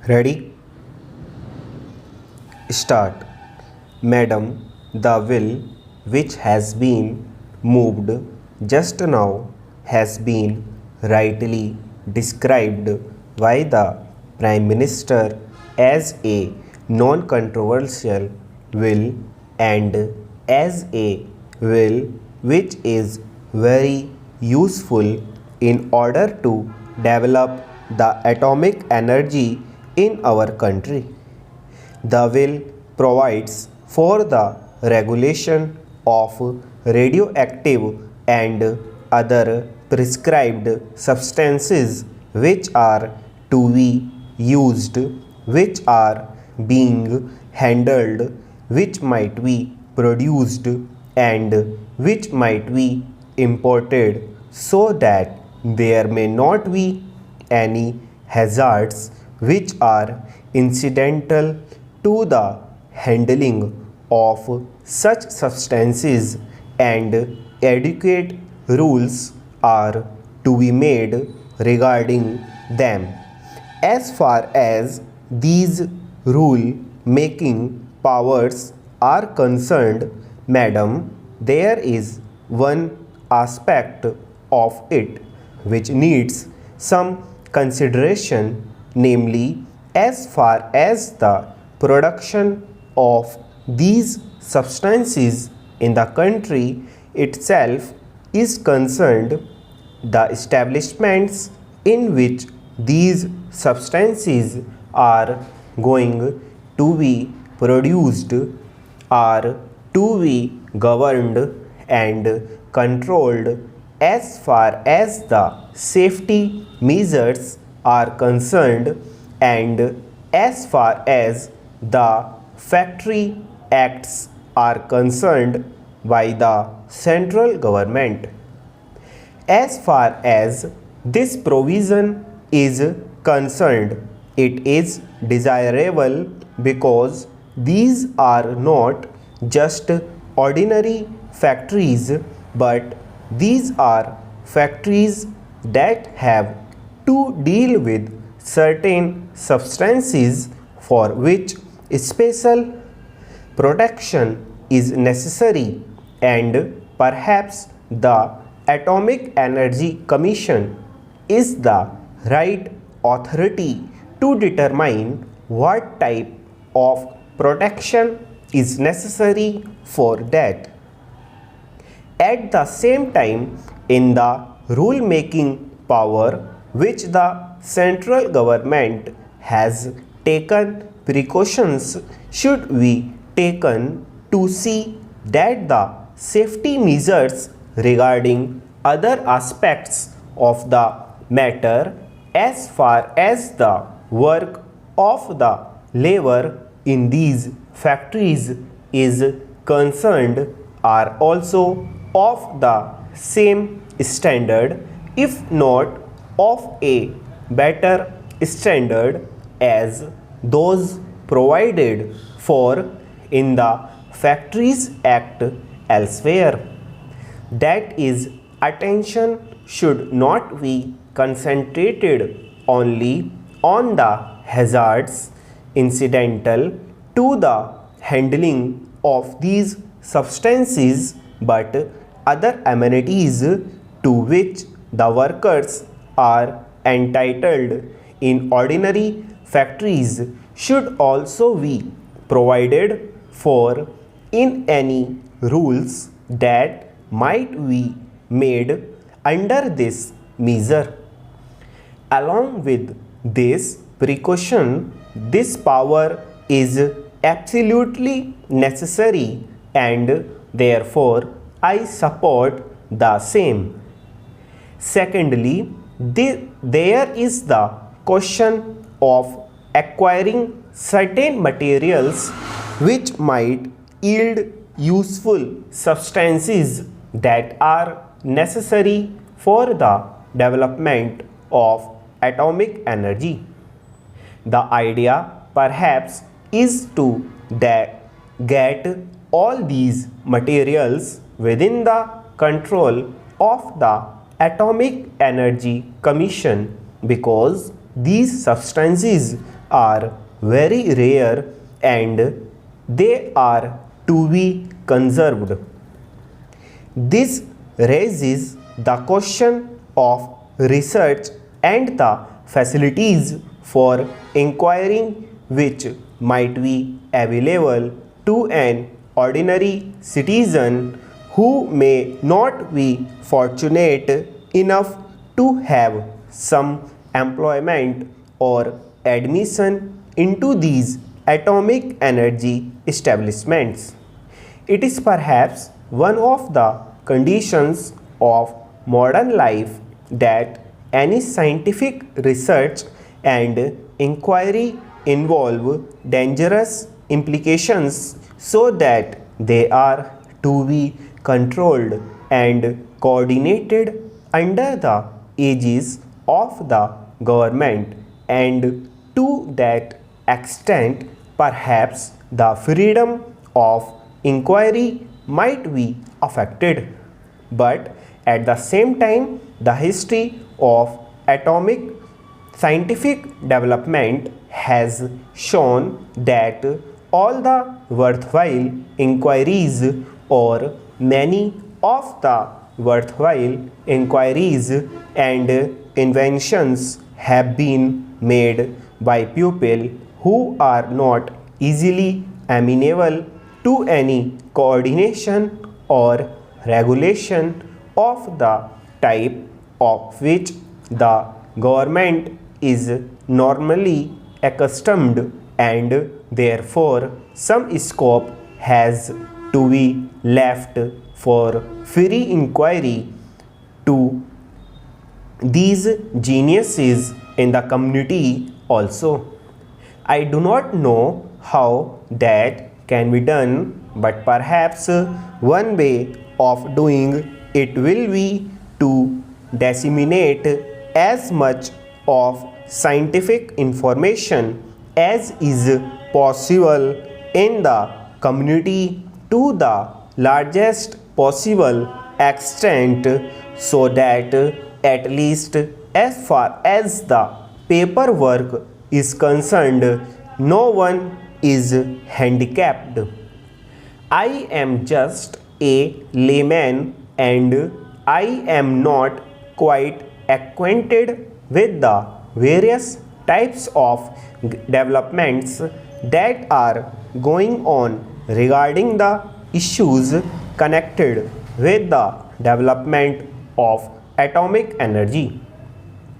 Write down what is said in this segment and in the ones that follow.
Ready? Start. Madam, the will which has been moved just now has been rightly described by the Prime Minister as a non controversial will and as a will which is very useful in order to develop the atomic energy in our country. The will provides for the regulation of radioactive and other prescribed substances which are to be used, which are being handled, which might be produced, and which might be imported, so that there may not be any hazards which are incidental to the handling of such substances, and adequate rules are to be made regarding them. As far as these rule making powers are concerned, madam, there is one aspect of it which needs some consideration, namely, as far as the production of these substances in the country itself is concerned, the establishments in which these substances are going to be produced are to be governed and controlled as far as the safety measures are concerned, and as far as the factory acts are concerned by the central government. As far as this provision is concerned, it is desirable because these are not just ordinary factories, but these are factories that have to deal with certain substances for which special protection is necessary, and perhaps the Atomic Energy Commission is the right authority to determine what type of protection is necessary for that. At the same time, in the rule making power which the central government has taken, precautions should be taken to see that the safety measures regarding other aspects of the matter as far as the work of the labor in these factories is concerned are also of the same standard, if not of a better standard, as those provided for in the Factories Act elsewhere. That is, attention should not be concentrated only on the hazards incidental to the handling of these substances, but other amenities to which the workers are entitled in ordinary factories should also be provided for in any rules that might be made under this measure. Along with this precaution, this power is absolutely necessary, and therefore I support the same. Secondly, there is the question of acquiring certain materials which might yield useful substances that are necessary for the development of atomic energy. The idea perhaps is to get all these materials within the control of the Atomic Energy Commission, because these substances are very rare and they are to be conserved. This raises the question of research and the facilities for inquiring which might be available to an ordinary citizen who may not be fortunate enough to have some employment or admission into these atomic energy establishments. It is perhaps one of the conditions of modern life that any scientific research and inquiry involve dangerous implications so that they are to be controlled and coordinated under the aegis of the government, and to that extent perhaps the freedom of inquiry might be affected. But at the same time, the history of atomic scientific development has shown that all the worthwhile inquiries or many of the worthwhile inquiries and inventions have been made by people who are not easily amenable to any coordination or regulation of the type of which the government is normally accustomed, and therefore some scope has to be left for free inquiry to these geniuses in the community also. I do not know how that can be done, but perhaps one way of doing it will be to disseminate as much of scientific information as is possible in the community to the largest possible extent, so that at least as far as the paperwork is concerned, no one is handicapped. I am just a layman and I am not quite acquainted with the various types of developments that are going on regarding the issues connected with the development of atomic energy.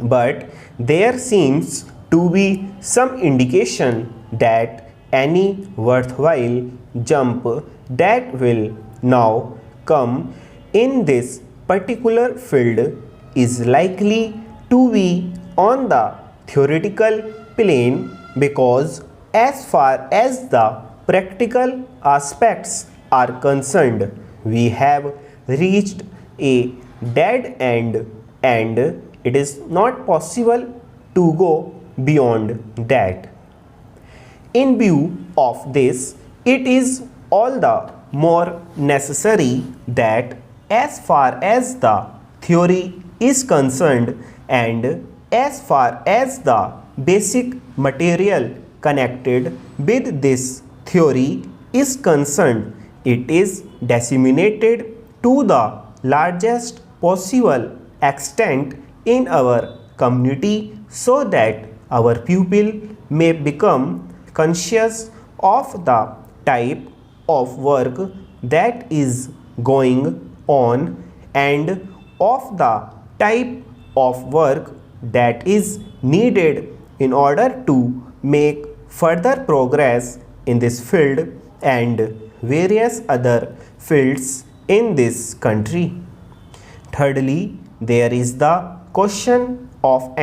But there seems to be some indication that any worthwhile jump that will now come in this particular field is likely to be on the theoretical plane, because as far as the practical aspects are concerned, we have reached a dead end and it is not possible to go beyond that. In view of this, it is all the more necessary that as far as the theory is concerned and as far as the basic material connected with this theory is concerned, it is disseminated to the largest possible extent in our community, so that our pupil may become conscious of the type of work that is going on and of the type of work that is needed in order to make further progress in this field and various other fields in this country. Thirdly, there is the question of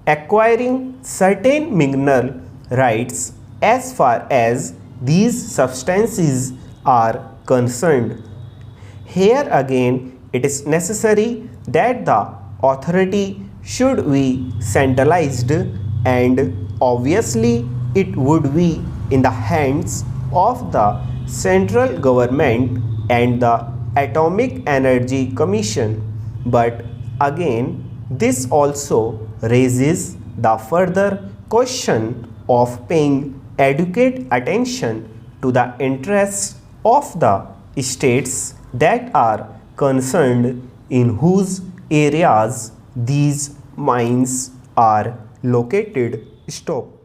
acquiring certain mineral rights as far as these substances are concerned. Here again, it is necessary that the authority should be centralized, and obviously it would be in the hands of the central government and the Atomic Energy Commission. But again, this also raises the further question of paying adequate attention to the interests of the states that are concerned in whose areas these mines are located. Stop.